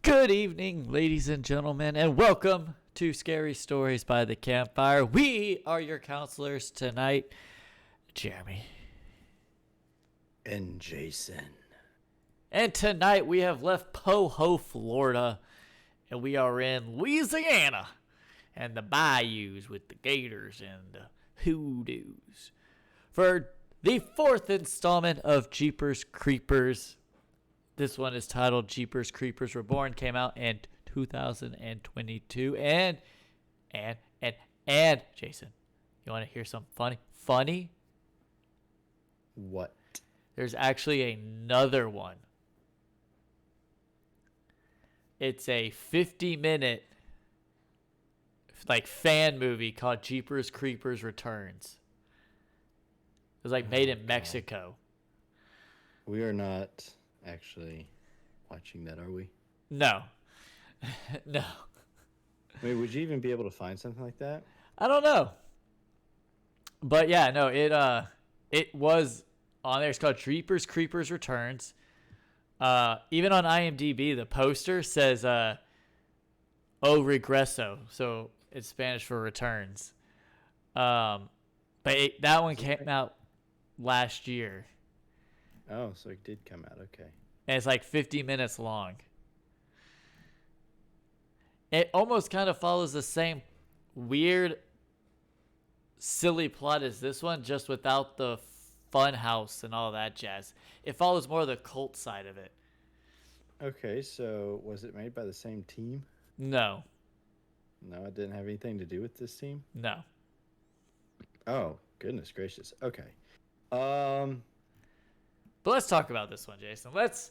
Good evening, ladies and gentlemen, and welcome to Scary Stories by the Campfire. We are your counselors tonight, Jeremy. And Jason. And tonight we have left Poho, Florida, and we are in Louisiana and the bayous with the gators and the hoodoos for the fourth installment of Jeepers Creepers. This one is titled Jeepers Creepers Reborn. Came out in 2022. And Jason, you want to hear something funny? Funny? What? There's actually another one. It's a 50-minute fan movie called Jeepers Creepers Returns. It was made in Mexico. We are not actually watching that, are we? No. No. Wait, would you even be able to find something like that? I don't know. But yeah, no, it was on there. It's called Jeepers Creepers Returns. Even on IMDb, the poster says "O Regreso," so it's Spanish for returns. But that one came out last year. Oh, so it did come out. Okay. And it's 50 minutes long. It almost kind of follows the same weird, silly plot as this one, just without the fun house and all that jazz. It follows more of the cult side of it. Okay, so was it made by the same team? No. No, it didn't have anything to do with this team? No. Oh, goodness gracious. Okay. But let's talk about this one, Jason. Let's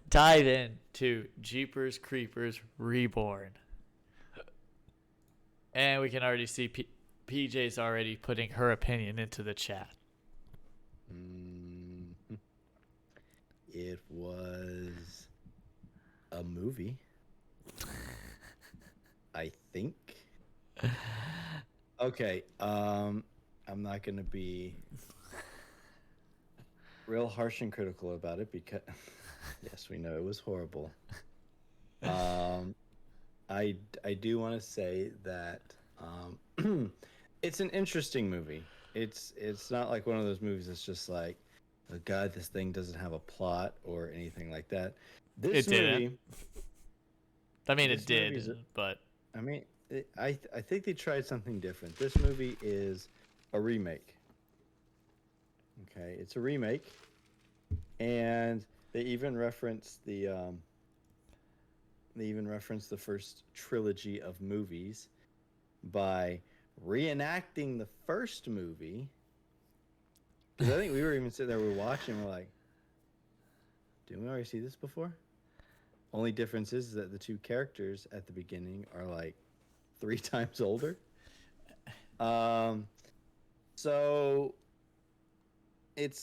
dive into Jeepers Creepers Reborn. And we can already see PJ's already putting her opinion into the chat. It was a movie. I think. Okay, I'm not going to be real harsh and critical about it because yes, we know it was horrible. I do want to say that it's an interesting movie. It's not like one of those movies that's just like, oh God, this thing doesn't have a plot or anything like that. This movie, I mean, it did, but I mean, I think they tried something different. This movie is a remake. Okay, it's a remake, and they even reference the first trilogy of movies by reenacting the first movie. Because I think we were even sitting there, we were watching, we're like, didn't we already see this before? Only difference is that the two characters at the beginning are 3 times older. So it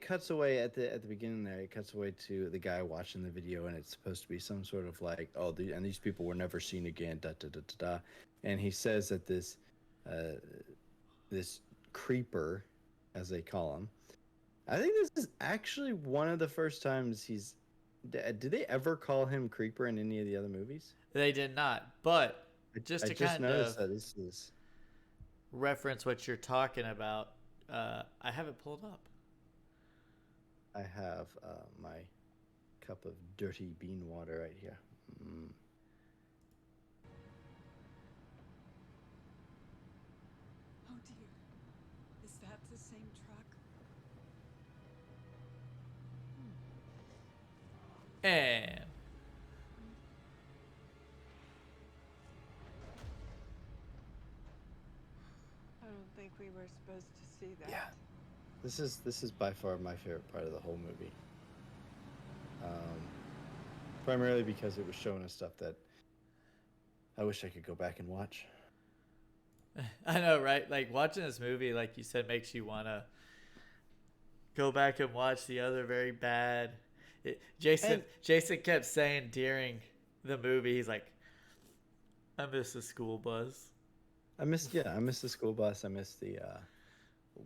cuts away at the beginning there. It cuts away to the guy watching the video, and it's supposed to be some sort of and these people were never seen again. Da da da da da. And he says that this creeper, as they call him. I think this is actually one of the first times he's. Did they ever call him Creeper in any of the other movies? They did not. But just to kind of that this is reference what you're talking about, I have it pulled up. I have my cup of dirty bean water right here. Oh dear, is that the same truck? And I don't think we were supposed to see that. Yeah. This is by far my favorite part of the whole movie. Primarily because it was showing us stuff that I wish I could go back and watch. I know, right? Watching this movie, like you said, makes you want to go back and watch the other very bad. Jason kept saying during the movie, he's like, I miss the school bus. I miss the school bus. I miss the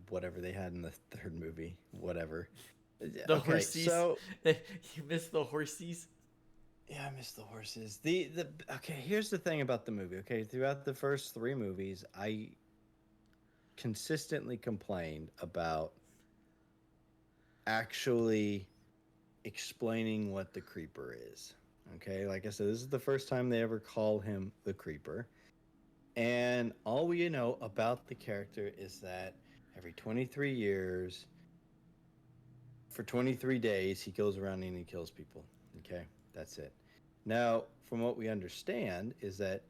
whatever they had in the third movie, whatever. The Okay, horsies. so You missed the horsies. yeah, I miss the horses. The okay, here's the thing about the movie. Okay, throughout the first three movies, I consistently complained about actually explaining what the creeper is. Okay, like I said, this is the first time they ever call him the creeper. And all we know about the character is that every 23 years, for 23 days, he goes around and he kills people. Okay, that's it. Now, from what we understand, is that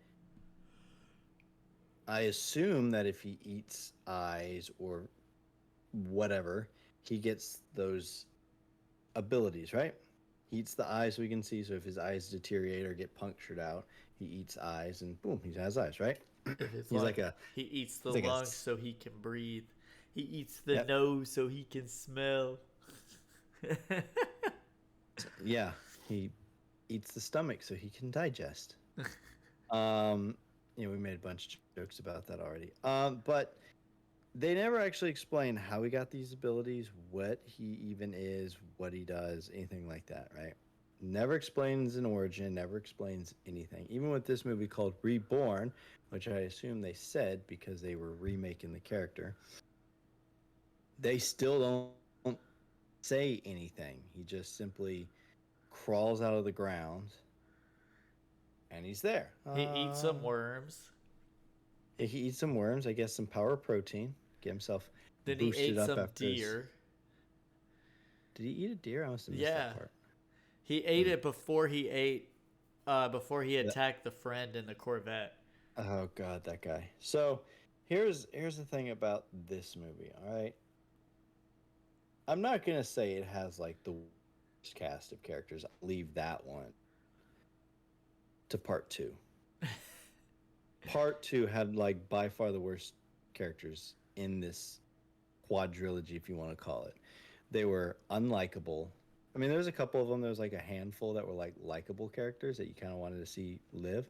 I assume that if he eats eyes or whatever, he gets those abilities, right? He eats the eyes so he can see. So if his eyes deteriorate or get punctured out, he eats eyes, and boom, he has eyes, right? If his he's lung, like a he eats the he's like a lungs so he can breathe. He eats the yep, nose so he can smell. yeah. He eats the stomach so he can digest. Um, we made a bunch of jokes about that already. But they never actually explain how he got these abilities, what he even is, what he does, anything like that, right? Never explains an origin, never explains anything. Even with this movie called Reborn, which I assume they said because they were remaking the character, they still don't say anything. He just simply crawls out of the ground and he's there. He eats some worms. He eats some worms, I guess some power protein, get himself Then he boosted ate up some after his. deer. Did he eat a deer? I must have missed Yeah, that part. he ate it before he ate. Before he Yeah. attacked the friend in the Corvette. Oh god, that guy. So here's the thing about this movie, all right? I'm not gonna say it has like the worst cast of characters. I'll leave that one to part two. Part two had like by far the worst characters in this quadrilogy, if you want to call it. They were unlikable. I mean, there was a couple of them. There was like a handful that were like likable characters that you kind of wanted to see live,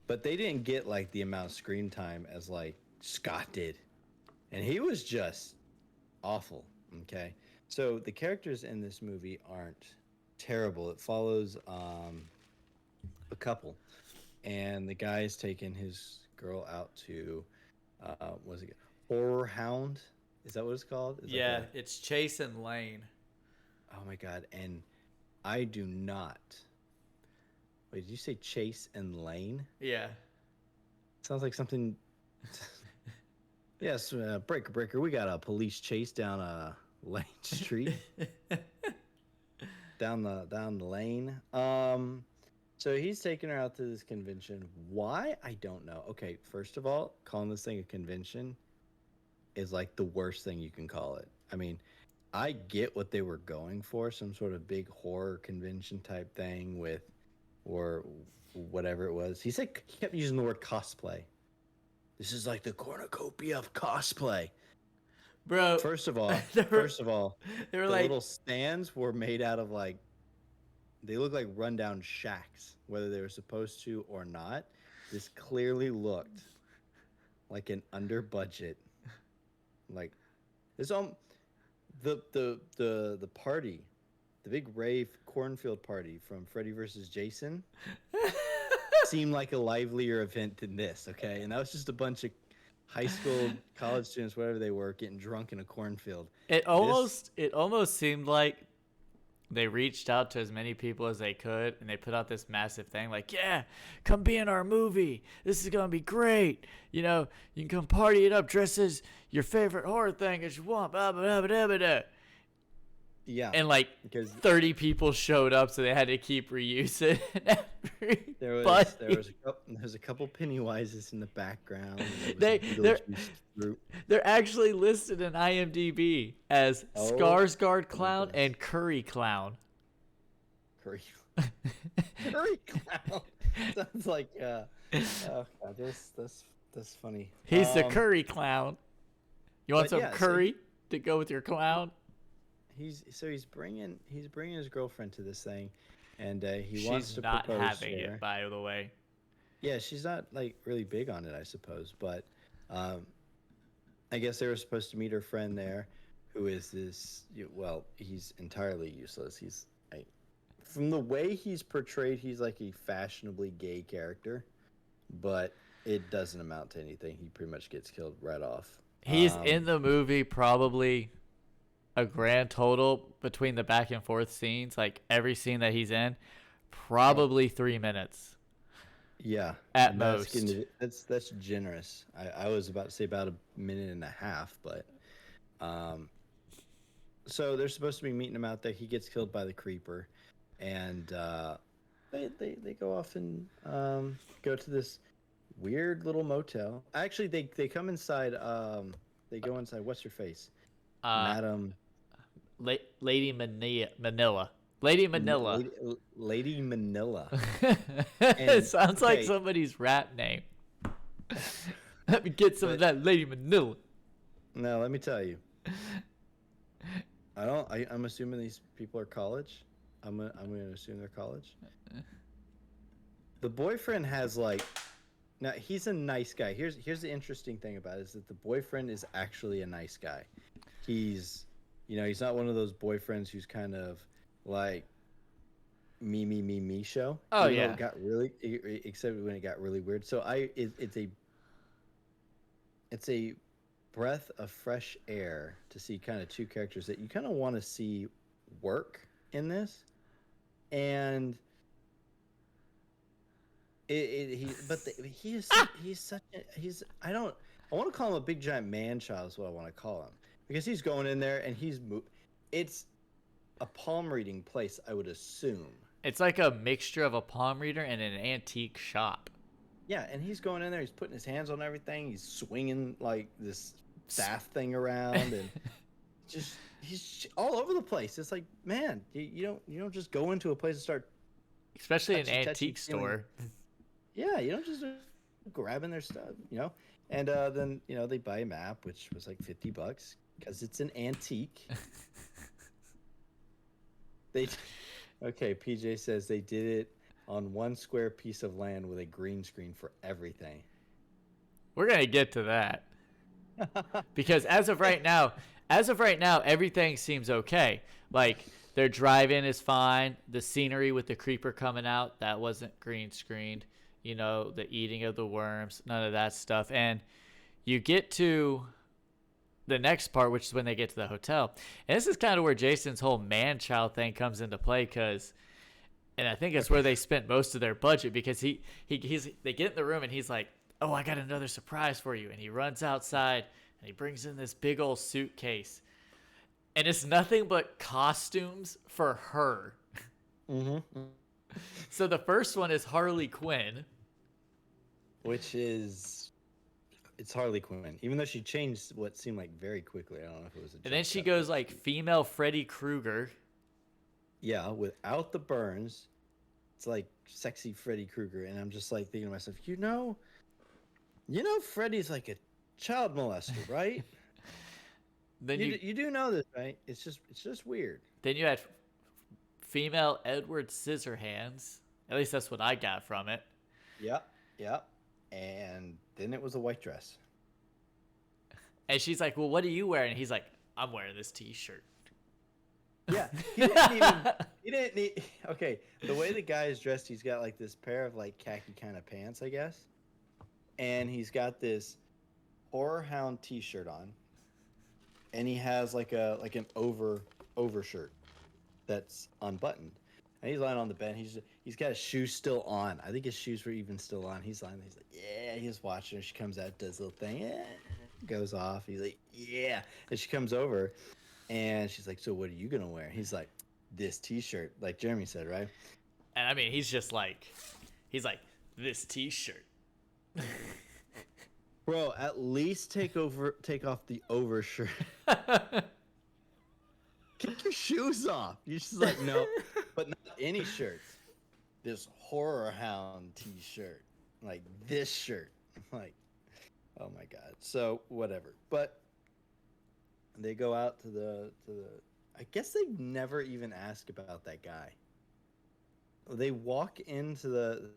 but they didn't get like the amount of screen time as like Scott did, and he was just awful. Okay, so the characters in this movie aren't terrible. It follows a couple, and the guy's taking his girl out to was it horror hound? Is that what it's called? It's like Yeah, it's Chase and Lane. oh my god! And I do not. Wait, did you say Chase and Lane? Yeah. Sounds like something. Yes, breaker. We got a police chase down Lane Street, down the lane. So he's taking her out to this convention. Why? I don't know. Okay, first of all, calling this thing a convention is like the worst thing you can call it. I mean, I get what they were going for, some sort of big horror convention type thing with, or whatever it was. He kept using the word cosplay. This is like the cornucopia of cosplay. Bro. First of all, they were the like, little stands were made out of like, they look like rundown shacks, whether they were supposed to or not. This clearly looked like an under budget, like this the party, the big rave cornfield party from Freddy vs. Jason seemed like a livelier event than this, okay? And that was just a bunch of high school, college students, whatever they were, getting drunk in a cornfield. it almost seemed like they reached out to as many people as they could, and they put out this massive thing like, yeah, come be in our movie. This is going to be great. You know, you can come party it up, dress as your favorite horror thing as you want, blah, blah, blah, blah, blah, blah. Yeah. And like 30 people showed up, so they had to keep reusing there was a couple Pennywises in the background. They're actually listed in IMDb as Skarsgård Clown and Curry Clown. Curry Clown sounds like oh god, that's funny. He's the Curry Clown. You want some curry to go with your clown? He's bringing his girlfriend to this thing, and he wants to propose. She's not having it, by the way. Yeah, she's not like really big on it, I suppose. But I guess they were supposed to meet her friend there, who is this? Well, he's entirely useless. He's like, from the way he's portrayed, he's like a fashionably gay character, but it doesn't amount to anything. He pretty much gets killed right off. He's in the movie probably a grand total between the back and forth scenes, like every scene that he's in, probably 3 minutes. Yeah, At and most. That's generous. I was about to say about a minute and a half, but so they're supposed to be meeting him out there. He gets killed by the creeper, and they go off and go to this weird little motel. Actually, they come inside. They go inside. What's her face? Madam Lady Manila. Lady Manila. Lady Manila. It sounds like somebody's rap name. Let me get some of that Lady Manila. No, let me tell you. I'm assuming these people are college. I'm gonna assume they're college. The boyfriend has like, now he's a nice guy. Here's the interesting thing about it is that the boyfriend is actually a nice guy. He's, he's not one of those boyfriends who's kind of like me show. Oh, Even though yeah. it got really, except when it got really weird. So it's a breath of fresh air to see kind of two characters that you kind of want to see work in this, and he's such a, I want to call him a big giant man child is what I want to call him, because he's going in there and it's a palm reading place, I would assume. It's like a mixture of a palm reader and an antique shop. Yeah, and he's going in there, he's putting his hands on everything, he's swinging like this staff thing around, and he's all over the place. It's like, man, you don't just go into a place and start, especially an antique store. Yeah, you don't just grabbing their stuff, and then they buy a map, which was like $50 because it's an antique. PJ says they did it on one square piece of land with a green screen for everything. We're gonna get to that. Because as of right now, everything seems okay. Like, their drive-in is fine. The scenery with the creeper coming out, that wasn't green screened. The eating of the worms, none of that stuff. And you get to the next part, which is when they get to the hotel. And this is kind of where Jason's whole man-child thing comes into play, and I think it's where they spent most of their budget, because they get in the room and he's like, "Oh, I got another surprise for you." And he runs outside and he brings in this big old suitcase. And it's nothing but costumes for her. Mm-hmm. So the first one is Harley Quinn. It's Harley Quinn. Even though she changed what seemed like very quickly. I don't know if it was And then she goes like female Freddy Krueger. Yeah, without the burns. It's like sexy Freddy Krueger. And I'm just like thinking to myself, Freddy's like a child molester, right? Then you do know this, right? It's just weird. Then you had female Edward Scissorhands. At least that's what I got from it. Yep. And then it was a white dress. And she's like, "Well, what are you wearing?" And he's like, "I'm wearing this t-shirt." Yeah, he didn't need. Okay, the way the guy is dressed, he's got like this pair of like khaki kind of pants, I guess, and he's got this horror hound t-shirt on, and he has like an overshirt that's unbuttoned, and he's lying on the bed. He's got his shoes still on. I think his shoes were even still on. He's lying there. He's like, yeah. He's watching her. She comes out, does a little thing, goes off. He's like, yeah. And she comes over, and she's like, so what are you gonna wear? He's like, this t-shirt, like Jeremy said, right? And I mean, he's like, this t-shirt. Bro, at least take off the overshirt. Take your shoes off. You're just like, no, but not any shirt. This horror hound t-shirt, like this shirt. Like, oh my god. So whatever. But they go out to the. I guess they never even ask about that guy. They walk into the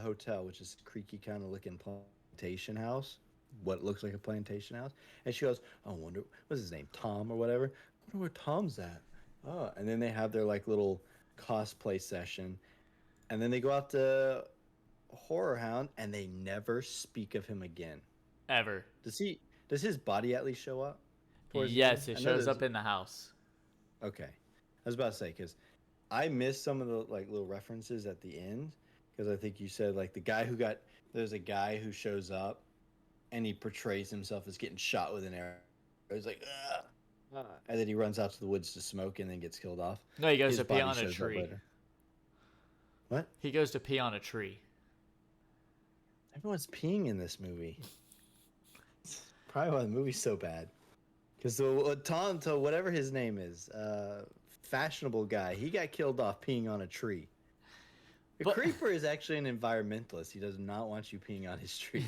hotel, which is a creaky kind of looking plantation house. what looks like a plantation house, and she goes, "Oh, I wonder what's his name, Tom or whatever. I wonder where Tom's at." Oh, and then they have their like little cosplay session, and then they go out to Horror Hound, and they never speak of him again. Ever. Does he? Does his body at least show up towards the end? Yes, it I know shows there's. up in the house. Okay, I was about to say because I missed some of the like little references at the end because I think you said like the guy who got there's a guy who shows up and he portrays himself as getting shot with an arrow. He's like, "Ugh." And then he runs out to the woods to smoke and then gets killed off. No, he goes His to pee body on a shows up tree. later. What? He goes to pee on a tree. Everyone's peeing in this movie. Probably why the movie's so bad. Because Tonto, whatever his name is, fashionable guy, he got killed off peeing on a tree. The creeper is actually an environmentalist. He does not want you peeing on his trees.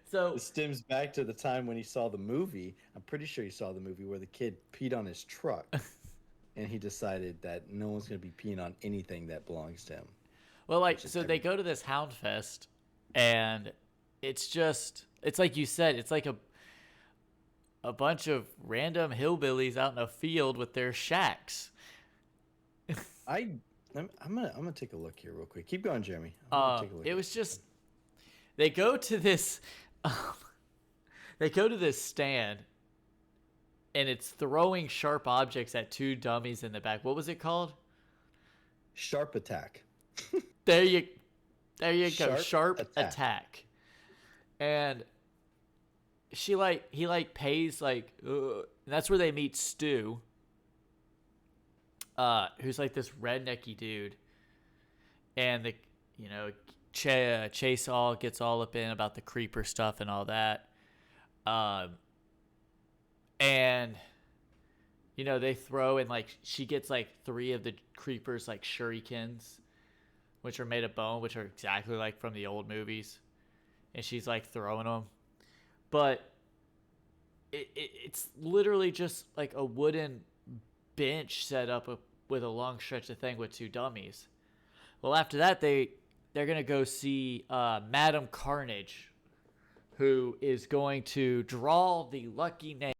So It stems back to the time when he saw the movie. I'm pretty sure he saw the movie where the kid peed on his truck. And he decided that no one's going to be peeing on anything that belongs to him. well, like, so they go to this Hound Fest, and it's like you said, it's like a bunch of random hillbillies out in a field with their shacks. I'm gonna take a look here real quick. Keep going, Jeremy. I'm gonna take a look It at was just they go to this they go to this stand, and it's throwing sharp objects at two dummies in the back. What was it called? Sharp Attack. There you go. Sharp Sharp Attack. attack. And he pays like and that's where they meet Stu. Who's like this rednecky dude. And Chase all gets all up in about the creeper stuff and all that. And they throw and like she gets like 3 of the creepers like shurikens, which are made of bone, which are exactly like from the old movies, and she's like throwing them, but it's literally just like a wooden bench set up with a long stretch of thing with 2 dummies. Well, after that they're gonna go see Madam Carnage, who is going to draw the lucky name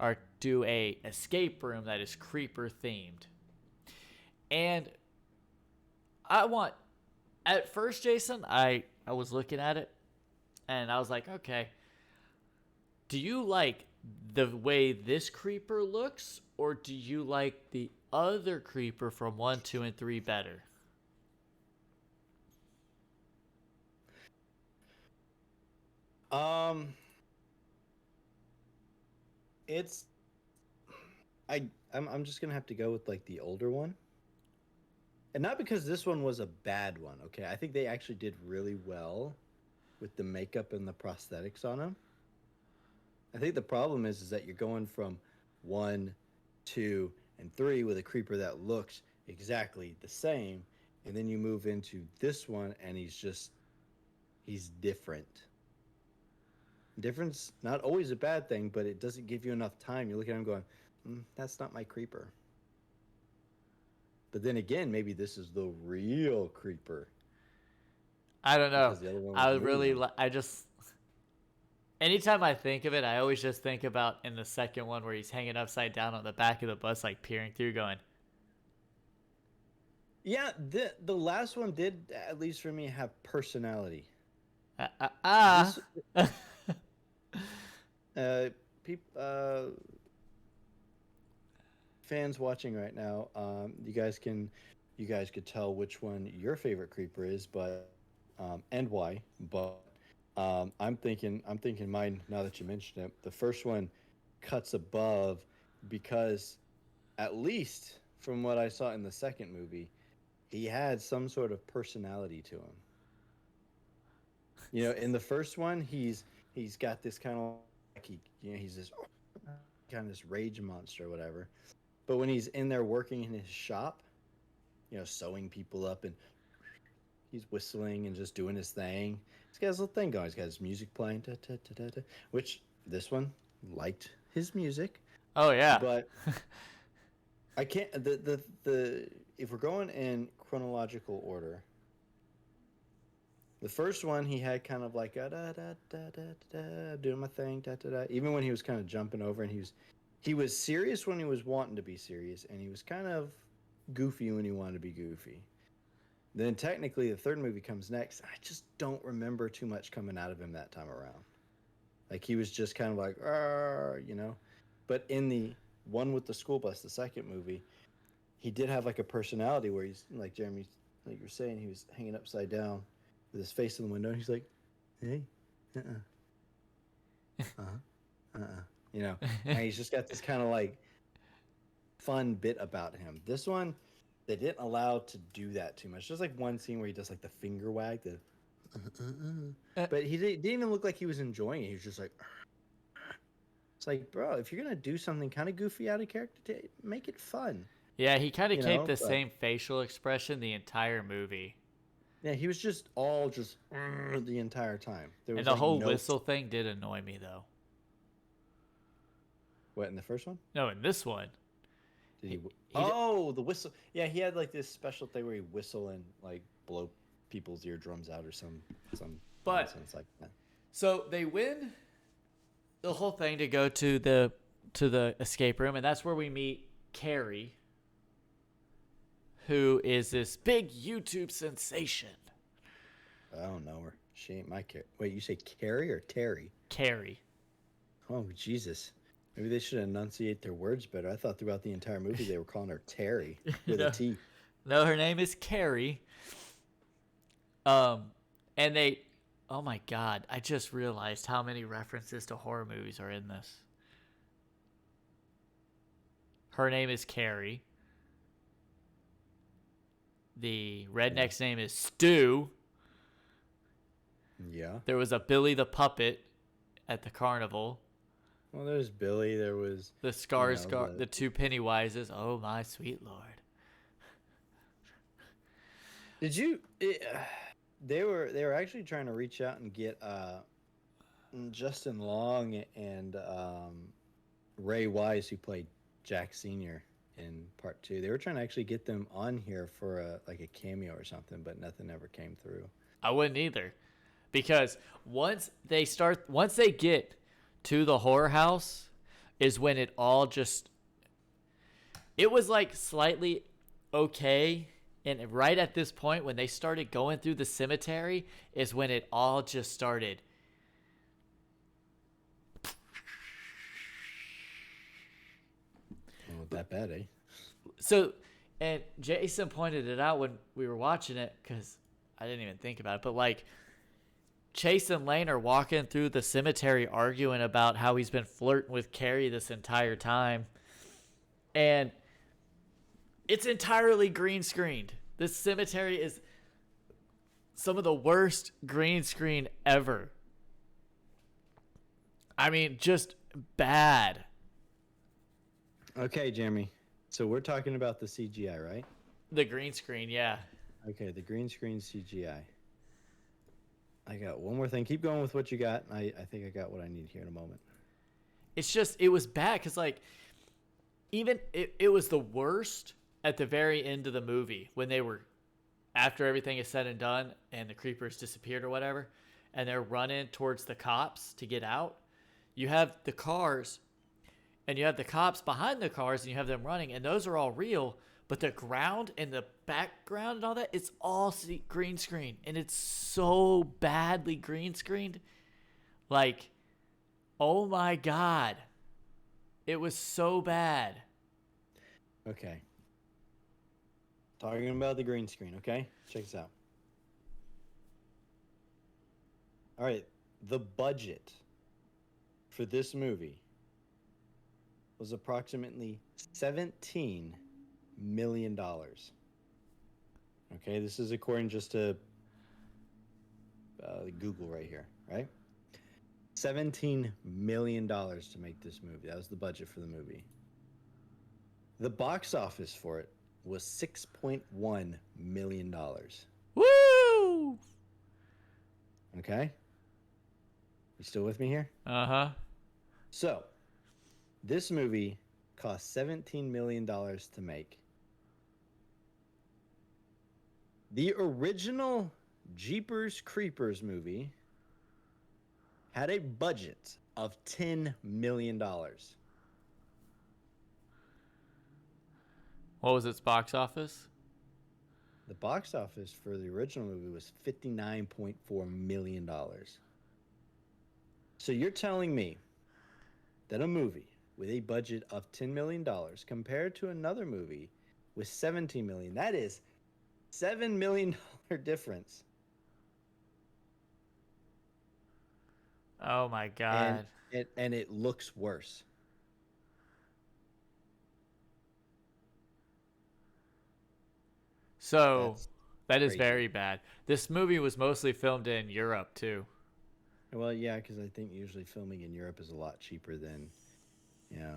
or do a escape room that is creeper themed. And at first, Jason, I was looking at it and I was like, okay, do you like the way this creeper looks, or do you like the other creeper from 1, 2, and 3 better? I'm just gonna have to go with like the older one, and not because this one was a bad one. Okay, I think they actually did really well with the makeup and the prosthetics on them. I think the problem is that you're going from 1, 2, and 3 with a creeper that looks exactly the same, and then you move into this one and he's different. Difference not always a bad thing, but it doesn't give you enough time. You look at him going, that's not my creeper. But then again, maybe this is the real creeper. I don't know. Because the other one was I the movie one. Anytime I think of it, I always just think about in the second one where he's hanging upside down on the back of the bus, like peering through, going. Yeah, the last one did, at least for me, have personality. Fans watching right now, you guys could tell which one your favorite creeper is, but and why. But I'm thinking mine now that you mentioned it. The first one cuts above because, at least from what I saw in the second movie, he had some sort of personality to him. In the first one, he's got this kind of like he's this kind of this rage monster or whatever. But when he's in there working in his shop, sewing people up, and he's whistling and just doing his thing. He's got his little thing going. He's got his music playing, which this one liked his music. Oh yeah. But I can't. The if we're going in chronological order, The first one, he had kind of like a da, da, da, da, da, doing my thing, da, da, da. Even when he was kind of jumping over, and he was serious when he was wanting to be serious, and he was kind of goofy when he wanted to be goofy. Then technically, the third movie comes next. I just don't remember too much coming out of him that time around. Like he was just kind of like, you know. But in the one with the school bus, the second movie, he did have like a personality where he's like Jeremy, like you're saying, he was hanging upside down with his face in the window, and he's like, "Hey, you know." And he's just got this kind of like fun bit about him. This one, they didn't allow to do that too much. Just like one scene where he does like the finger wag, but he didn't even look like he was enjoying it. He was just like, it's like, bro, if you're gonna do something kind of goofy out of character, make it fun. Yeah, he kind of kept the same facial expression the entire movie. Yeah, he was just all just the entire time. And the whole whistle thing did annoy me, though. What, in the first one? No, in this one. Did he the whistle. Yeah, he had like this special thing where he whistle and like blow people's eardrums out or some nonsense like that. So they win the whole thing to go to the escape room, and that's where we meet Carrie, who is this big YouTube sensation. I don't know her. She ain't my Carrie. Wait, you say Carrie or Terry? Carrie. Oh, Jesus. Maybe they should enunciate their words better. I thought throughout the entire movie they were calling her Terry with a T. No, her name is Carrie. And they, oh my God, I just realized how many references to horror movies are in this. Her name is Carrie. The redneck's name is Stu. Yeah. There was a Billy the Puppet at the carnival. Well, there's Billy. There was the the two Pennywises. Oh my sweet Lord! Did you? They were actually trying to reach out and get Justin Long and Ray Wise, who played Jack Sr. in part 2. They were trying to actually get them on here for a cameo or something, but nothing ever came through. I wouldn't either, because once they get to the horror house is when it all just, it was like slightly okay, and right at this point when they started going through the cemetery is when it all just started. Oh, that bad, eh? So, and Jason pointed it out when we were watching it, because I didn't even think about it, but like Chase and Lane are walking through the cemetery arguing about how he's been flirting with Carrie this entire time. And it's entirely green screened. This cemetery is some of the worst green screen ever. I mean, just bad. Okay, Jeremy. So we're talking about the CGI, right? The green screen, yeah. Okay, the green screen CGI. I got one more thing. Keep going with what you got. I think I got what I need here in a moment. It's just, it was bad because, like, even it was the worst at the very end of the movie when they were, after everything is said and done and the creepers disappeared or whatever, and they're running towards the cops to get out. You have the cars, and you have the cops behind the cars, and you have them running, and those are all real. But the ground and the background and all that, it's all green screen. And it's so badly green screened. Like, oh my God. It was so bad. Okay. Talking about the green screen, okay? Check this out. All right. The budget for this movie was approximately $17 million. Okay, this is according just to Google right here, right? $17 million to make this movie. That was the budget for the movie. The box office for it was $6.1 million. Woo! Okay? You still with me here? Uh-huh. So, this movie cost $17 million to make. The original Jeepers Creepers movie had a budget of $10 million. What was its box office? The box office for the original movie was $59.4 million. So you're telling me that a movie with a budget of $10 million compared to another movie with $17 million, that is $7 million difference. Oh my god. And it looks worse. So That's that is crazy. very bad. This movie was mostly filmed in Europe too. Well, yeah, because I think usually filming in Europe is a lot cheaper than, you know.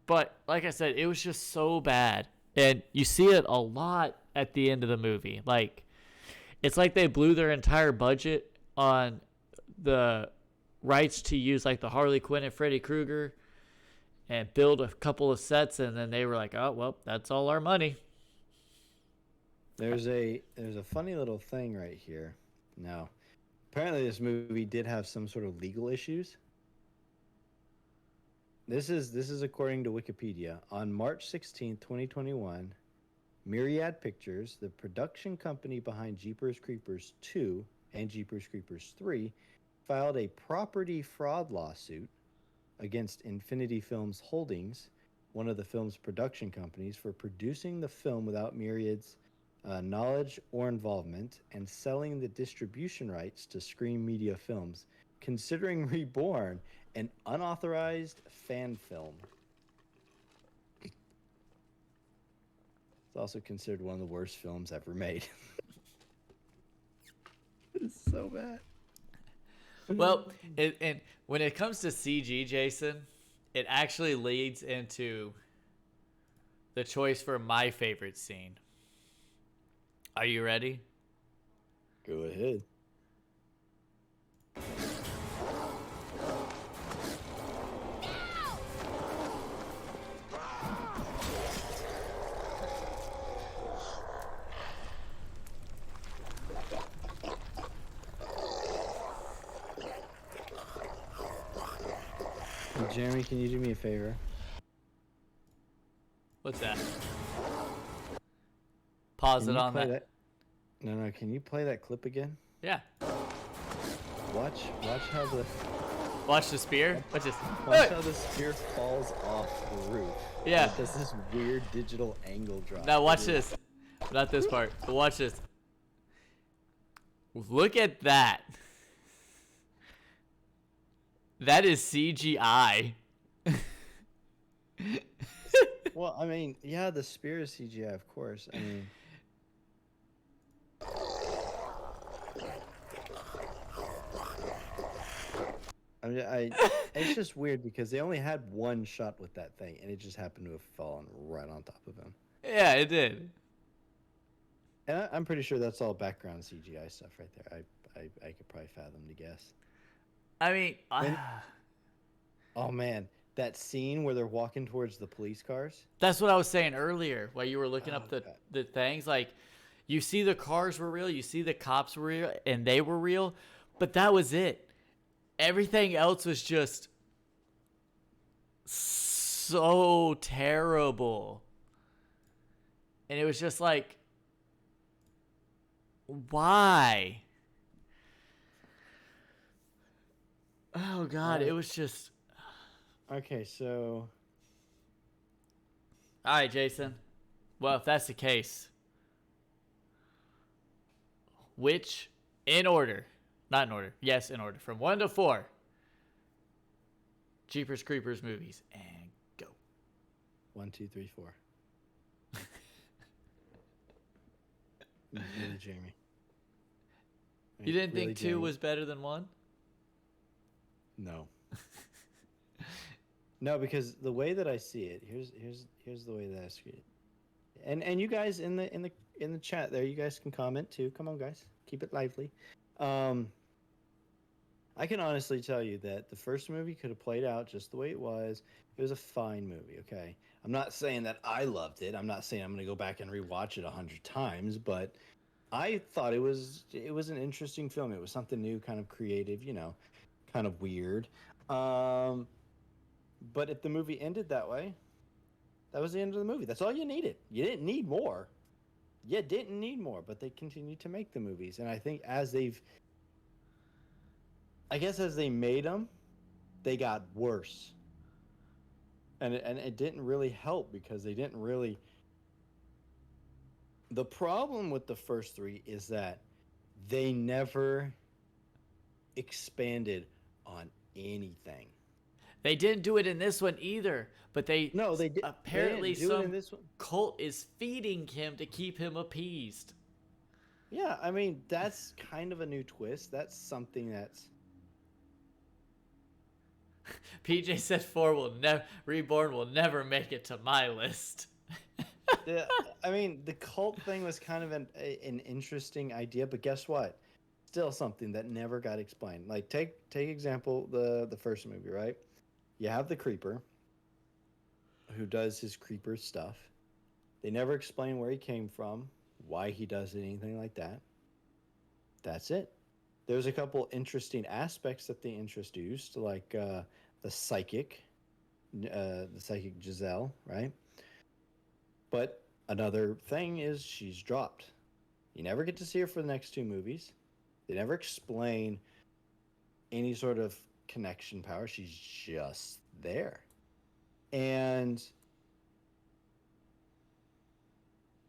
But like I said, it was just so bad. And you see it a lot at the end of the movie. Like, it's like they blew their entire budget on the rights to use like the Harley Quinn and Freddy Krueger and build a couple of sets, and then they were like, oh well, that's all our money. There's a funny little thing right here. Now, apparently this movie did have some sort of legal issues. This is according to Wikipedia. On March 16th, 2021, Myriad Pictures, the production company behind Jeepers Creepers 2 and Jeepers Creepers 3, filed a property fraud lawsuit against Infinity Films Holdings, one of the film's production companies, for producing the film without Myriad's knowledge or involvement and selling the distribution rights to Scream Media Films, considering Reborn an unauthorized fan film. It's also considered one of the worst films ever made. It's so bad. Well, and when it comes to CG, Jason, it actually leads into the choice for my favorite scene. Are you ready? Go ahead. Hey, Jeremy, can you do me a favor? What's that? Pause Can it you on play that. No, can you play that clip again? Yeah. Watch how the Watch the spear. Watch this. watch how the spear falls off the roof. Yeah. It does this weird digital angle drop. Now watch It is- this. Not this part, but watch this. Look at that. That is CGI. Well, I mean, yeah, the spear is CGI, of course. I mean, it's just weird because they only had one shot with that thing, and it just happened to have fallen right on top of him. Yeah, it did. And I'm pretty sure that's all background CGI stuff right there. I could probably fathom to guess. I mean, Oh man, that scene where they're walking towards the police cars. that's what I was saying earlier while you were looking up God. the things. Like, you see the cars were real, you see the cops were real, and they were real, but that was it. Everything else was just so terrible. And it was just like, why? Oh God, it was just. Okay, so All right, Jason. Well, if that's the case, which, in order, not in order, yes, in order, from 1 to 4, Jeepers Creepers movies, and go. 1, 2, 3, 4. Really, Jamie. You didn't Really, think 2 Jamie? was better than 1? No. No, because the way that I see it, here's the way that I see it. And you guys in the chat there, you guys can comment too. Come on, guys, keep it lively. I can honestly tell you that the first movie could have played out just the way it was. It was a fine movie, okay? I'm not saying that I loved it. I'm not saying I'm going to go back and rewatch it 100 times, but I thought it was an interesting film. It was something new, kind of creative, kind of weird. Um, but if the movie ended that way, that was the end of the movie. That's all you needed. You didn't need more. You didn't need more, but they continued to make the movies, and I think as they made them, they got worse, and it didn't really help because they didn't really. The problem with the first three is that they never expanded on anything. They didn't do it in this one either, but No, they did. They apparently didn't do it in some this one. cult is feeding him to keep him appeased. Yeah, I mean that's kind of a new twist. That's something that's PJ said Reborn will never make it to my list. yeah. I mean the cult thing was kind of an interesting idea, but guess what? Still something that never got explained. Like take example the first movie, right? You have the creeper who does his creeper stuff. They never explain where he came from, why he does it, anything like that. That's it. There's a couple interesting aspects that they introduced, like the psychic Giselle, right? But another thing is she's dropped. You never get to see her for the next two movies. They never explain any sort of connection power. She's just there. And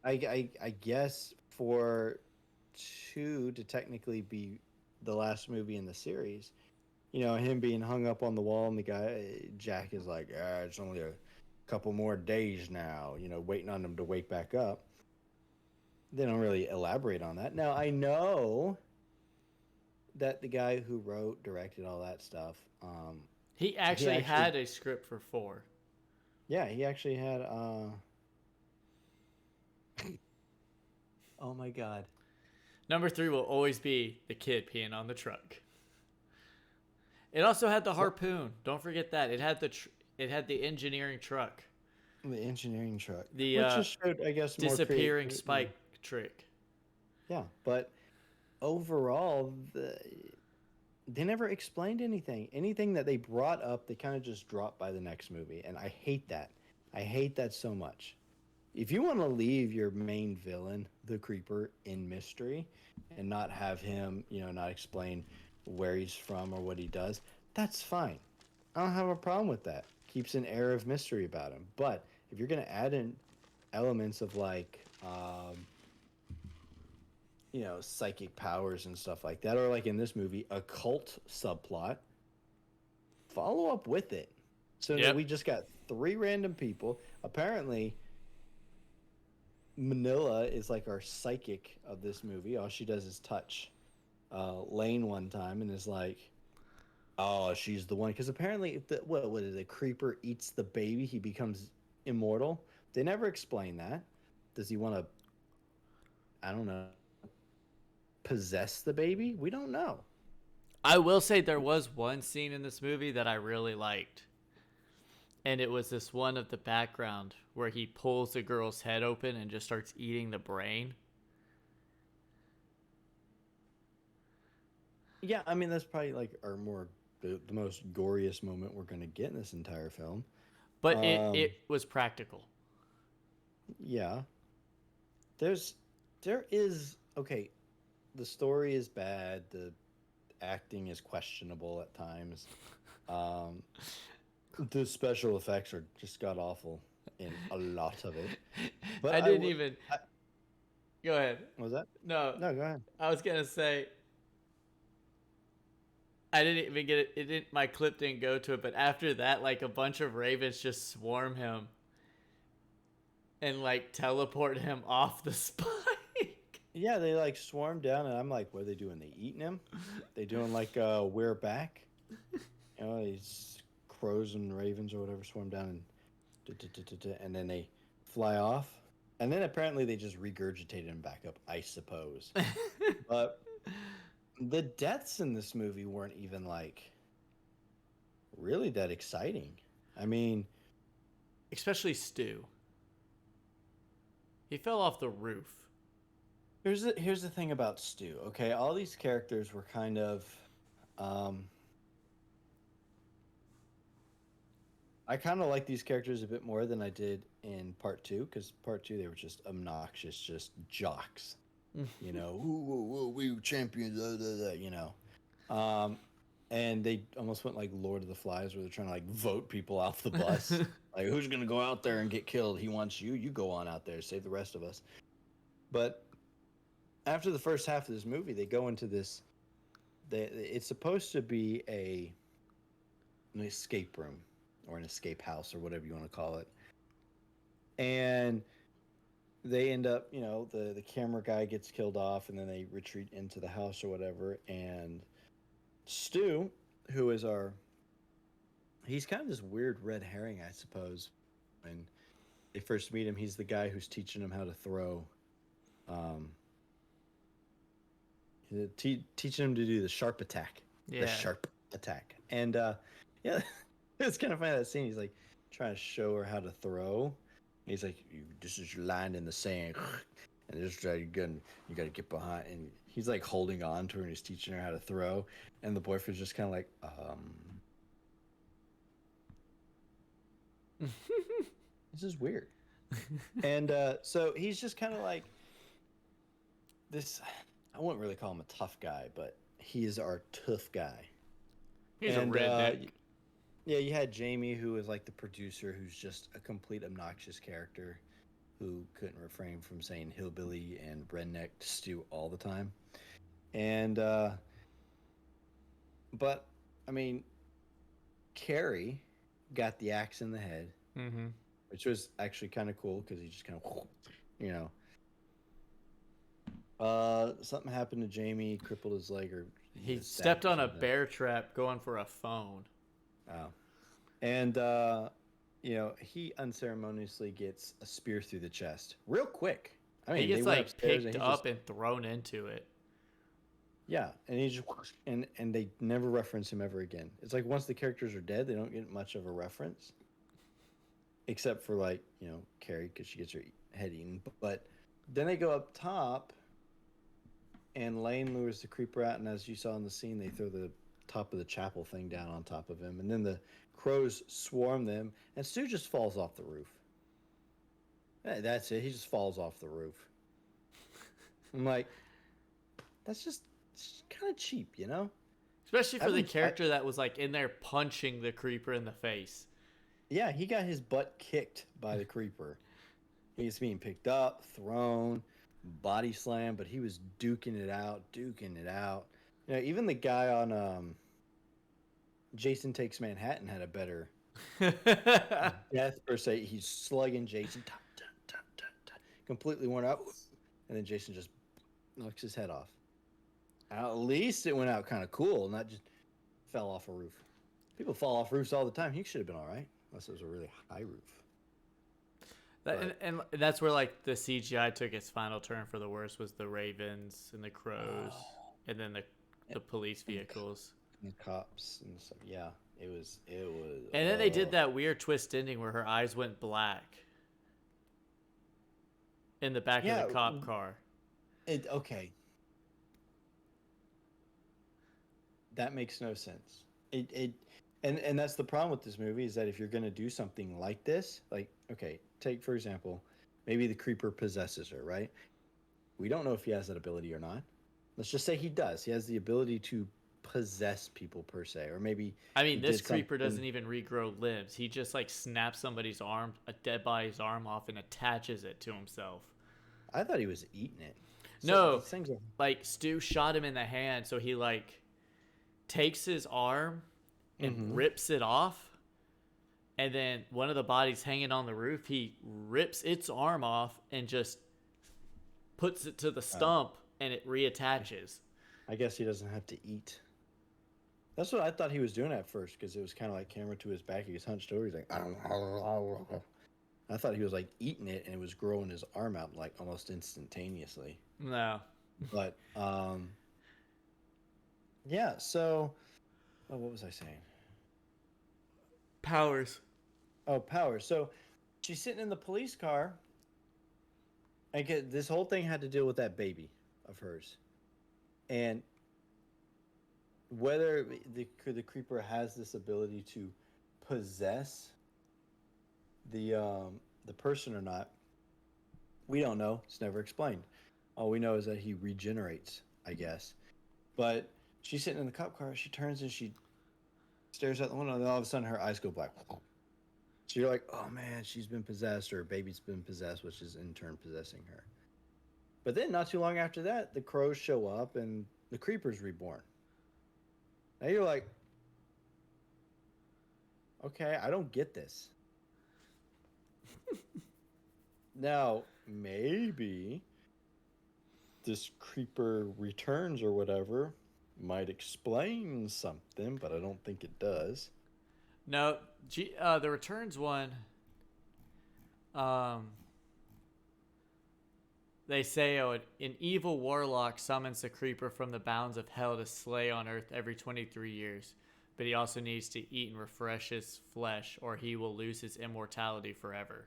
I guess for two to technically be the last movie in the series, him being hung up on the wall and the guy Jack is like, it's only a couple more days now, waiting on him to wake back up. They don't really elaborate on that. Now I know that the guy who wrote, directed all that stuff, He actually had a script for 4. yeah, he actually had oh my god. Number 3 will always be the kid peeing on the truck. It also had the harpoon. Don't forget that. It had the engineering truck. The engineering truck. The which just showed, I guess, more disappearing spike trick. Yeah, but overall, they never explained anything. Anything that they brought up, they kind of just dropped by the next movie, and I hate that. I hate that so much. If you want to leave your main villain, the creeper, in mystery, and not have him, not explain where he's from or what he does, that's fine. I don't have a problem with that. Keeps an air of mystery about him. But if you're going to add in elements of psychic powers and stuff like that, or like in this movie, a cult subplot, follow up with it. So that we just got 3 random people. Apparently, Manila is like our psychic of this movie. All she does is touch Lane one time and is like, oh, she's the one. Because apparently, if the creeper eats the baby, he becomes immortal. They never explain that. Does he want to, I don't know, possess the baby? We don't know. I will say there was one scene in this movie that I really liked. And it was this one of the background where he pulls the girl's head open and just starts eating the brain. Yeah, I mean, that's probably like the most goriest moment we're going to get in this entire film. But it was practical. Yeah. There is, okay, the story is bad. The acting is questionable at times. The special effects are just god awful in a lot of it. But I didn't even. Go ahead. Was that? No, go ahead. I was gonna say. I didn't even get it. It didn't. My clip didn't go to it. But after that, like a bunch of ravens just swarm him, and like teleport him off the spike. Yeah, they like swarm down, and I'm like, what are they doing? They eating him? They doing like we're back? These crows and ravens or whatever swarm down and then they fly off, and then apparently they just regurgitated him back up, I suppose. But the deaths in this movie weren't even like really that exciting. I mean, Especially Stu. He fell off the roof. here's the thing about Stu. Okay, all these characters were kind of, um, I kind of like these characters a bit more than I did in part two, because part two they were just obnoxious, just jocks. You know, ooh, we champions, you know. And they almost went like Lord of the Flies, where they're trying to like vote people off the bus. Like, who's gonna go out there and get killed? He wants you. You go on out there, save the rest of us. But after the first half of this movie, they go into this. It's supposed to be an escape room or an escape house or whatever you want to call it, and they end up, you know, the camera guy gets killed off, and then they retreat into the house or whatever, and Stu, who is he's kind of this weird red herring, I suppose. When they first meet him, he's the guy who's teaching him how to throw, um, teaching him to do the sharp attack, the sharp attack, and yeah, it's kind of funny that scene. He's like trying to show her how to throw. He's like, "This is your line in the sand, and this is you got to get behind." And he's like holding on to her, and he's teaching her how to throw. And the boyfriend's just kind of like, this is weird. And so he's just kind of like this. I wouldn't really call him a tough guy, but he is our tough guy. He's a redneck. Yeah, you had Jamie, who was like the producer, who's just a complete obnoxious character who couldn't refrain from saying hillbilly and redneck to Stu all the time. And, but, I mean, Carrie got the axe in the head, which was actually kind of cool because he just kind of, you know. Something happened to Jamie, crippled his leg, or he stepped on a bear trap going for a phone. Oh. And, you know, he unceremoniously gets a spear through the chest real quick. I mean, he gets like picked up and thrown into it. Yeah, and he just and they never reference him ever again. It's like once the characters are dead, they don't get much of a reference, except for like, you know, Carrie, because she gets her head eaten. But then they go up top, and Lane lures the creeper out, and as you saw in the scene, they throw the top of the chapel thing down on top of him, and then the crows swarm them, and Stu just falls off the roof. That's it. He just falls off the roof. I'm like, that's just kind of cheap, you know? Especially for the character that was like in there punching the creeper in the face. Yeah, he got his butt kicked by the creeper. He's being picked up, thrown, body slammed, but he was duking it out. You know, even the guy on Jason Takes Manhattan had a better death per se. He's slugging Jason, completely worn out, and then Jason just knocks his head off. At least it went out kind of cool, not just fell off a roof. People fall off roofs all the time. He should have been all right, unless it was a really high roof. And that's where like the CGI took its final turn for the worst, was the ravens and the crows, and then the police vehicles. And the cops and stuff. Yeah, it was. And then they did that weird twist ending where her eyes went black in the back of the cop car. Okay. That makes no sense. And that's the problem with this movie, is that if you're going to do something like this, like, okay, take for example, maybe the creeper possesses her, right? We don't know if he has that ability or not. Let's just say he does. He has the ability to possess people per se, or maybe. I mean, this creeper doesn't even regrow limbs. He just like snaps somebody's arm, a dead body's arm off, and attaches it to himself. I thought he was eating it. No, like Stu shot him in the hand, so he like takes his arm and rips it off, and then one of the bodies hanging on the roof, he rips its arm off and just puts it to the stump, and it reattaches. I guess he doesn't have to eat. That's what I thought he was doing at first, because it was kind of like camera to his back. He was hunched over. He's like, I thought he was like eating it, and it was growing his arm out like almost instantaneously. No, but Yeah. So, oh, what was I saying? Powers. Oh, power. So, she's sitting in the police car. And this whole thing had to deal with that baby of hers, and whether the creeper has this ability to possess the person or not, we don't know. It's never explained. All we know is that he regenerates, I guess. But she's sitting in the cop car. She turns and she stares out the window, and then all of a sudden her eyes go black. So you're like, oh man, she's been possessed, or her baby's been possessed, which is in turn possessing her. But then not too long after that, the crows show up and the creeper's reborn. Now you're like, okay, I don't get this. Now, maybe this creeper returns or whatever might explain something, but I don't think it does. No, the returns one. Um, they say an evil warlock summons a creeper from the bounds of hell to slay on Earth every 23 years, but he also needs to eat and refresh his flesh, or he will lose his immortality forever.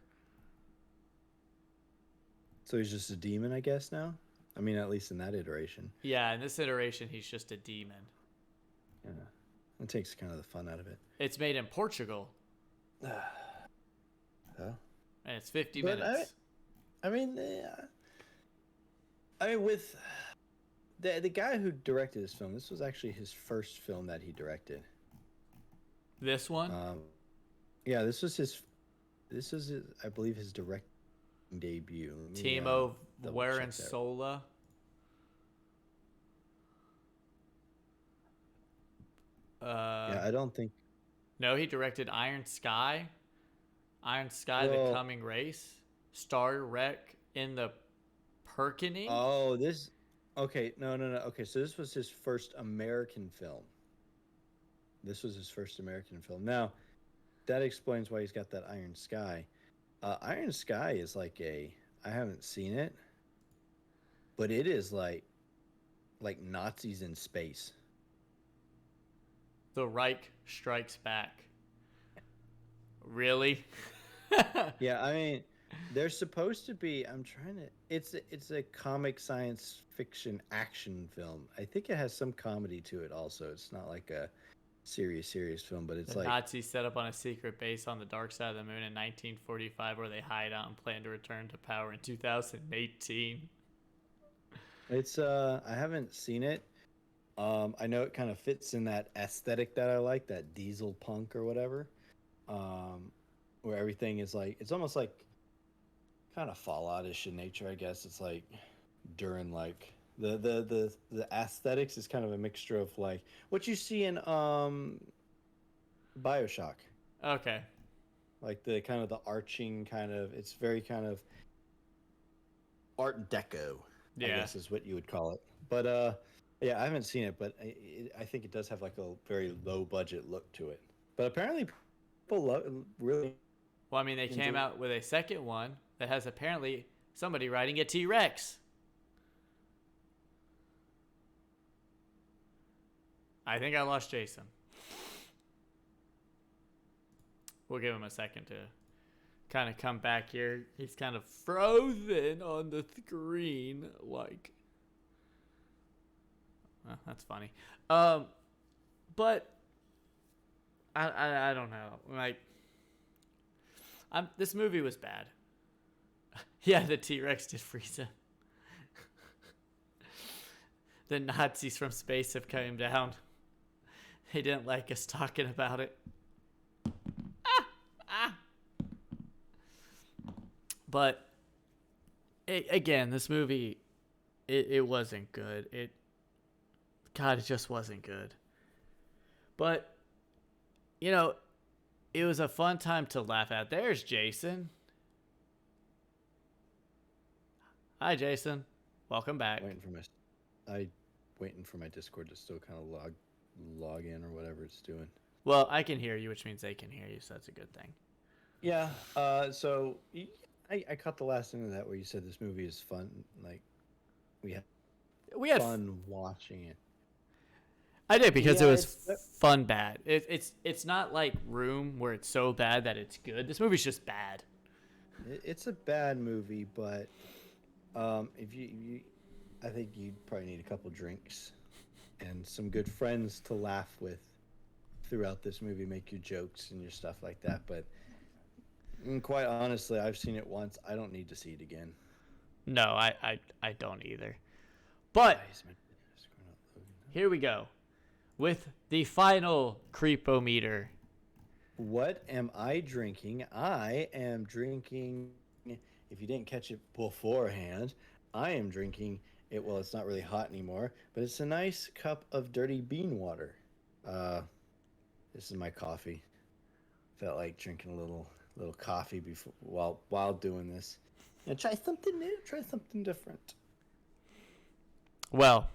So he's just a demon, I guess, now? I mean, at least in that iteration. Yeah, in this iteration, he's just a demon. Yeah. It takes kind of the fun out of it. It's made in Portugal. Oh. And it's 50 But minutes. I mean, with the guy who directed this film, this was actually his first film that he directed. This one? Yeah, this was his, I believe, his directing debut. Timo Warensola. Yeah, I don't think. No, he directed Iron Sky. Iron Sky, The Coming Race. Star Wreck in the Perkening. Oh, this. Okay, no. Okay, so this was his first American film. Now, that explains why he's got that Iron Sky. Iron Sky is like I haven't seen it, but it is like Nazis in space. The Reich Strikes Back. Really? Yeah, I mean, there's supposed to be. I'm trying to. It's a comic science fiction action film. I think it has some comedy to it also. It's not like a serious film, but it's the like Nazis set up on a secret base on the dark side of the moon in 1945, where they hide out and plan to return to power in 2018. it's. I haven't seen it. I know it kind of fits in that aesthetic that I like, that diesel punk or whatever. Where everything is like, it's almost like kind of Fallout-ish in nature, I guess. It's like during like the aesthetics is kind of a mixture of like what you see in BioShock. Okay. Like the kind of the arching kind of, it's very kind of Art Deco, I guess is what you would call it. But yeah, I haven't seen it, but I think it does have like a very low budget look to it. But apparently people really. Well, I mean, they came out with a second one that has apparently somebody riding a T-Rex. I think I lost Jason. We'll give him a second to kind of come back here. He's kind of frozen on the screen, like. Well, that's funny. But I don't know. Like, this movie was bad. Yeah, the T-Rex did freeze him. The Nazis from space have come down. They didn't like us talking about it. But again, this movie, it wasn't good. It just wasn't good. But, you know, it was a fun time to laugh at. There's Jason. Hi, Jason. Welcome back. Waiting for my Discord to still kind of log in or whatever it's doing. Well, I can hear you, which means they can hear you, so that's a good thing. Yeah. So I caught the last end of that where you said this movie is fun. Like we had fun watching it. I did because it Yeah, was fun bad. It's not like Room where it's so bad that it's good. This movie's just bad. it's a bad movie, but if you, I think you'd probably need a couple drinks and some good friends to laugh with throughout this movie, make your jokes and your stuff like that. But quite honestly, I've seen it once. I don't need to see it again. No, I don't either. But Why is my screen not loading? here we go with the final creepometer. What am I drinking? I am drinking. If you didn't catch it beforehand, I am drinking it. Well, it's not really hot anymore, but it's a nice cup of dirty bean water. This is my coffee. Felt like drinking a little coffee before while doing this. And try something new. Try something different. Well,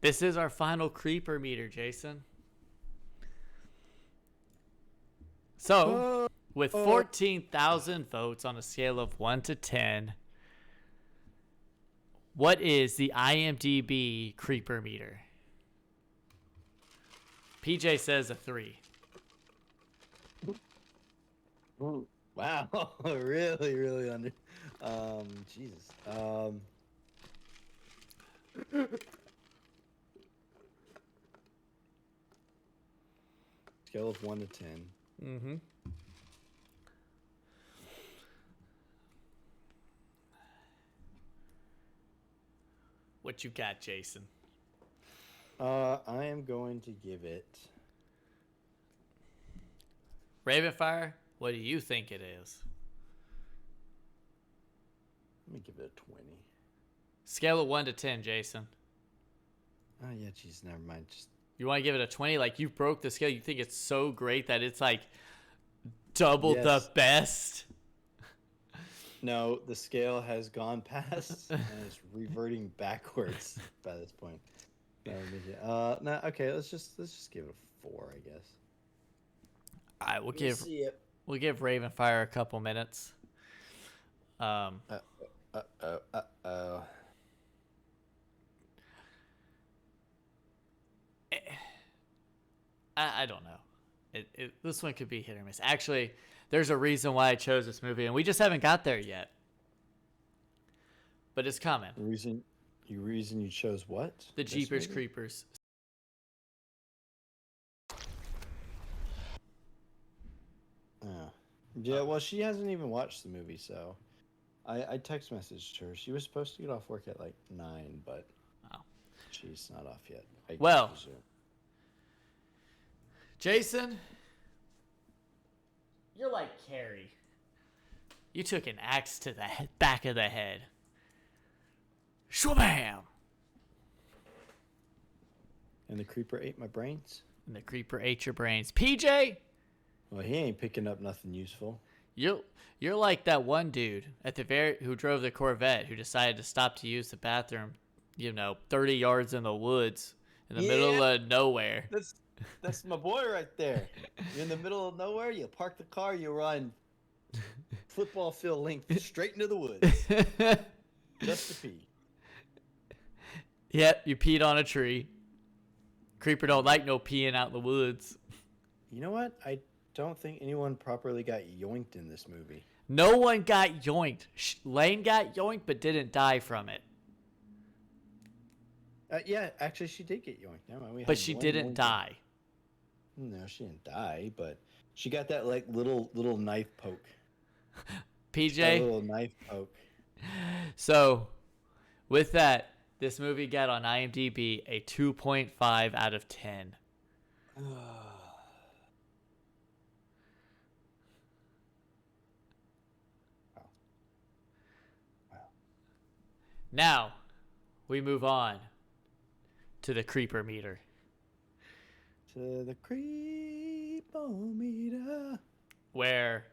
this is our final creeper meter, Jason. So, with 14,000 votes on a scale of 1 to 10, what is the IMDb creeper meter? PJ says a 3. Wow, really under. Jesus. Scale of 1 to 10. Mm-hmm. What you got, Jason? I am going to give it. Ravenfire, what do you think it is? Let me give it a 20. Scale of 1 to 10, Jason. Oh yeah, jeez, never mind. Just You want to give it a 20? Like, you broke the scale. You think it's so great that it's like double the best? no, the scale has gone past and it's reverting backwards by this point. No, okay, let's just give it a 4, I guess. All right, we'll give Ravenfire a couple minutes. Uh-oh. I don't know. This one could be hit or miss. Actually, there's a reason why I chose this movie, and we just haven't got there yet. But it's coming. The reason you chose what? The This Jeepers movie? Creepers. Oh. Yeah, well, she hasn't even watched the movie, so I text messaged her. She was supposed to get off work at like 9, but she's not off yet. I presume. Jason, you're like Carrie. You took an axe to the back of the head. Shwabam! And the creeper ate my brains? And the creeper ate your brains. PJ! Well, he ain't picking up nothing useful. You're like that one dude at the who drove the Corvette who decided to stop to use the bathroom, 30 yards in the woods in the middle of nowhere. That's my boy right there. You're in the middle of nowhere, you park the car, you run football field length straight into the woods. Just to pee. Yep, you peed on a tree. Creeper don't like no peeing out in the woods. You know what? I don't think anyone properly got yoinked in this movie. No one got yoinked. Lane got yoinked but didn't die from it. Yeah, actually, she did get yoinked. Never mind, But she didn't die. No, she didn't die, but she got that like little knife poke. PJ. That little knife poke. So, with that, this movie got on IMDb a 2.5 out of 10. Now, we move on to the creeper meter. To the creepometer. Where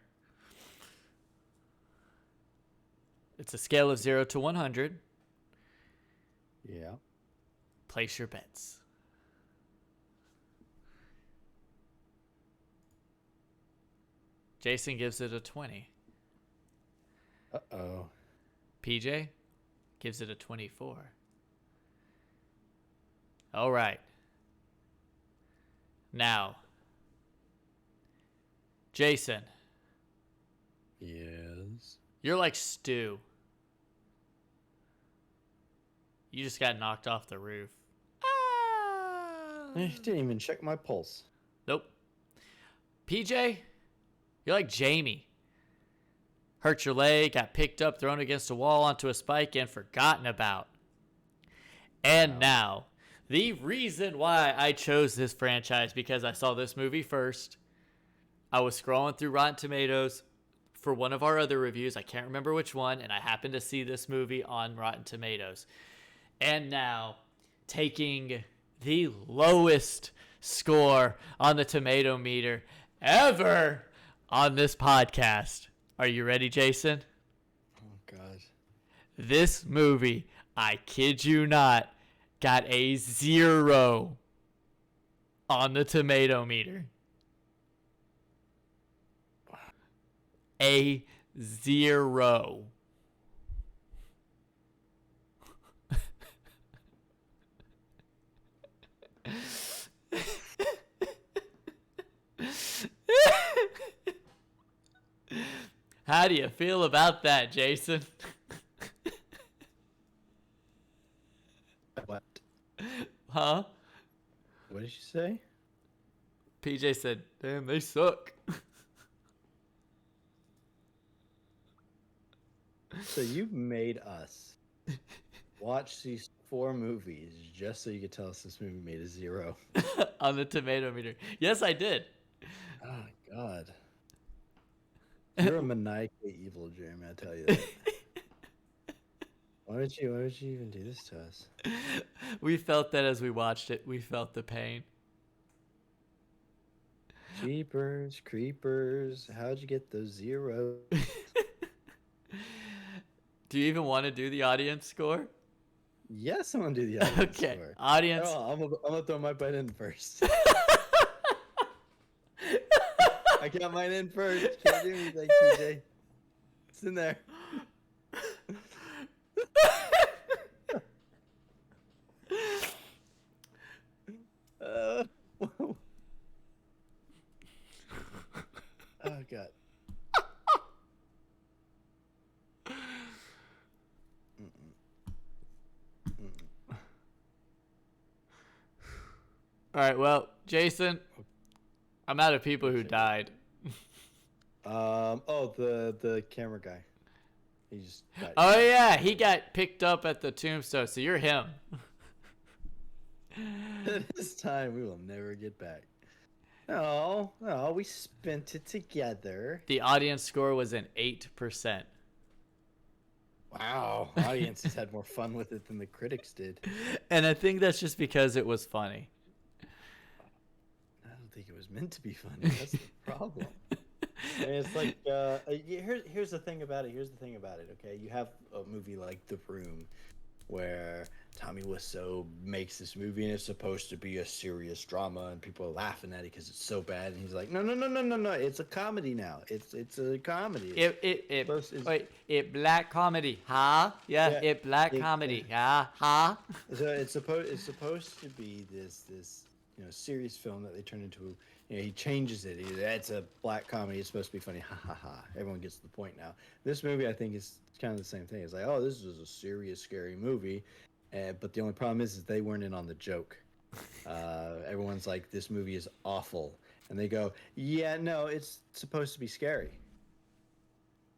it's a scale of 0 to 100. Yeah. Place your bets. Jason gives it a 20. Uh-oh. PJ gives it a 24. All right. Now, Jason, Yes. you're like Stu. You just got knocked off the roof. Didn't even check my pulse. Nope. PJ, you're like Jamie. Hurt your leg, got picked up, thrown against a wall onto a spike, and forgotten about. And now, the reason why I chose this franchise, because I saw this movie first. I was scrolling through Rotten Tomatoes for one of our other reviews. I can't remember which one, and I happened to see this movie on Rotten Tomatoes. And now, taking the lowest score on the tomato meter ever on this podcast. Are you ready, Jason? Oh, God. This movie, I kid you not, got a 0 on the tomato meter. A 0. How do you feel about that, Jason? What? Huh? What did you say? PJ said, damn, they suck. So you made us watch these 4 movies just so you could tell us this movie made a 0. On the tomato meter. Yes, I did. Oh, God. You're a maniacally evil, Jeremy, I tell you that. Why would you even do this to us? We felt that as we watched it. We felt the pain. Jeepers, creepers, how'd you get those zeros? Do you even want to do the audience score? Yes, I'm gonna do the audience Okay, score. audience. Oh, I'm gonna throw my butt in first. I got mine in first. Can't do anything, TJ. It's in there. Whoa. Oh, God. All right, well, Jason, I'm out of people who died. Oh, the camera guy. He just got Oh, yeah, he got picked up at the tombstone, so you're him. This time we will never get back. No, we spent it together. The audience score was an 8%. Wow, audiences had more fun with it than the critics did. And I think that's just because it was funny. I don't think it was meant to be funny. That's the problem. I mean, it's like here's the thing about it. Okay, you have a movie like The Room, where Tommy Wiseau makes this movie and it's supposed to be a serious drama, and people are laughing at it because it's so bad. And he's like, no, it's a comedy now. It's a comedy. It black comedy, huh? Yeah, it black comedy, yeah, huh? So it's supposed to be this serious film that they turn into. He changes it. It's a black comedy. It's supposed to be funny. Ha ha ha. Everyone gets the point now. This movie, I think, is kind of the same thing. It's like, oh, this is a serious, scary movie. But the only problem is they weren't in on the joke. Everyone's like, this movie is awful. And they go, yeah, no, it's supposed to be scary.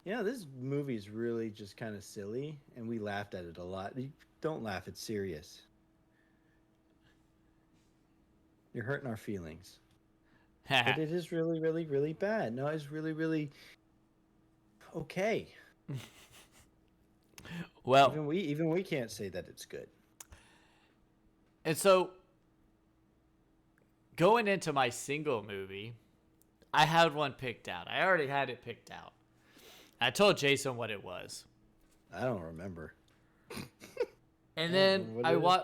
This movie is really just kind of silly. And we laughed at it a lot. Don't laugh. It's serious. You're hurting our feelings. But it is really, really, really bad. No, it's really, really okay. Well, even we can't say that it's good. And so, going into my single movie, I had one picked out. I already had it picked out. I told Jason what it was. I don't remember. And then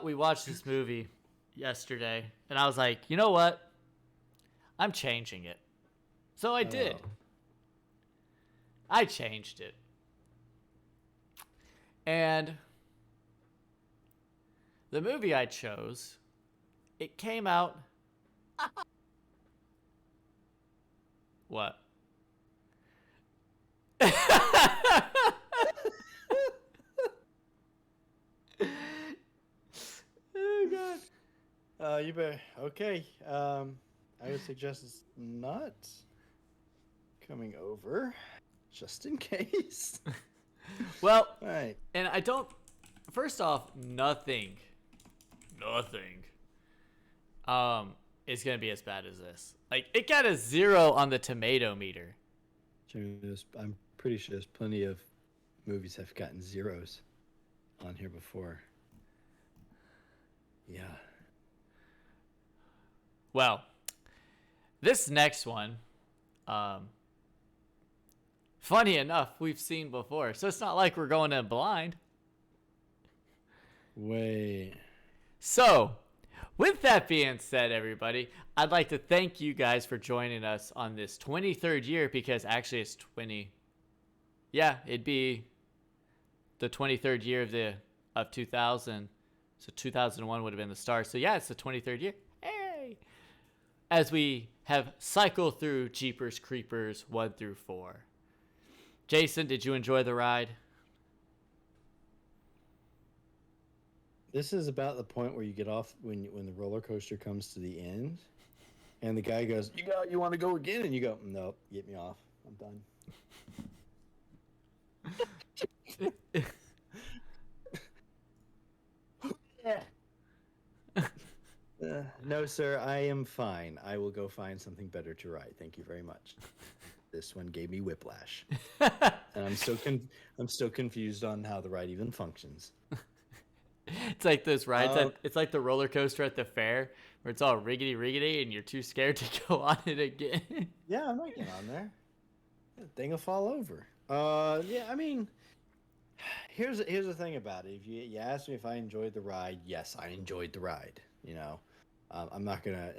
we watched this movie yesterday, and I was like, you know what? I'm changing it. So I did. I changed it. And the movie I chose, it came out What? Oh god. You better. Okay. I would suggest it's not coming over, just in case. Well, All right. and I don't. First off, nothing, is gonna be as bad as this. Like, it got a 0 on the tomato meter. I'm pretty sure there's plenty of movies have gotten zeros on here before. Yeah. Well, this next one, funny enough, we've seen before, so it's not like we're going in blind. Wait. So, with that being said, everybody, I'd like to thank you guys for joining us on this 23rd year, because actually it's 20. Yeah, it'd be the 23rd year of 2000. So 2001 would have been the start. So yeah, it's the 23rd year. Hey! As we have cycled through Jeepers Creepers 1 through 4. Jason, did you enjoy the ride? This is about the point where you get off when the roller coaster comes to the end, and the guy goes, "You want to go again?" And you go, "Nope, get me off. I'm done." No, sir, I am fine. I will go find something better to ride. Thank you very much. This one gave me whiplash, and I'm still confused on how the ride even functions. It's like those rides. It's like the roller coaster at the fair where it's all riggedy and you're too scared to go on it again. Yeah, I'm not getting on there. That thing will fall over. Yeah, I mean, here's the thing about it. If you ask me if I enjoyed the ride, yes, I enjoyed the ride. You know, I'm not gonna.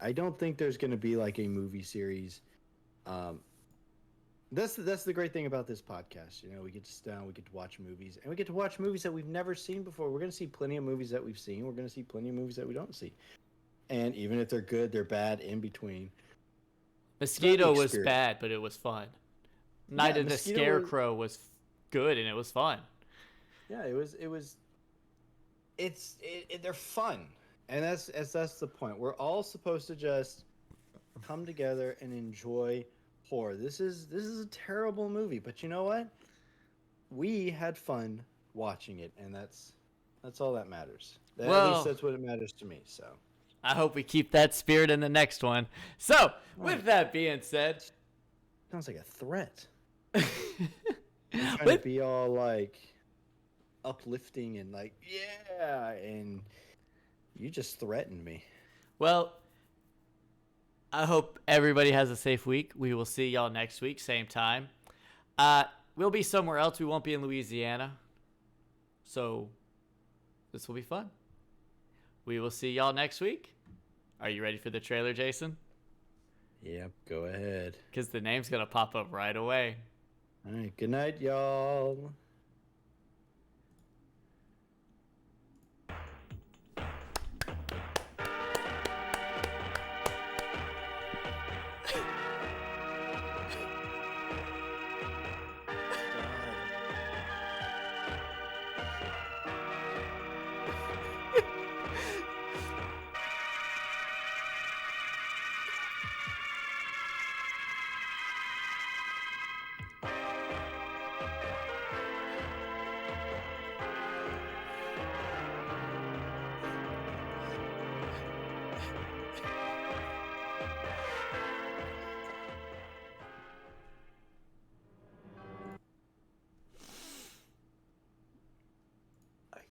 I don't think there's gonna be like a movie series. That's the great thing about this podcast. You know, we get to sit down, we get to watch movies, and we get to watch movies that we've never seen before. We're gonna see plenty of movies that we've seen. We're gonna see plenty of movies that we don't see, and even if they're good, they're bad in between. Mosquito was bad, but it was fun. Night of the Mosquito Scarecrow was good, and it was fun. Yeah, it was. They're fun, and that's the point. We're all supposed to just come together and enjoy horror. This is a terrible movie, but you know what? We had fun watching it, and that's all that matters. At least that's what it matters to me. So I hope we keep that spirit in the next one. So, with that being said, sounds like a threat. Trying to be all like uplifting and like, yeah, and you just threatened me. Well, I hope everybody has a safe week. We will see y'all next week, same time. We'll be somewhere else. We won't be in Louisiana. So this will be fun. We will see y'all next week. Are you ready for the trailer, Jason? Yep, go ahead. Because the name's going to pop up right away. All right, good night, y'all.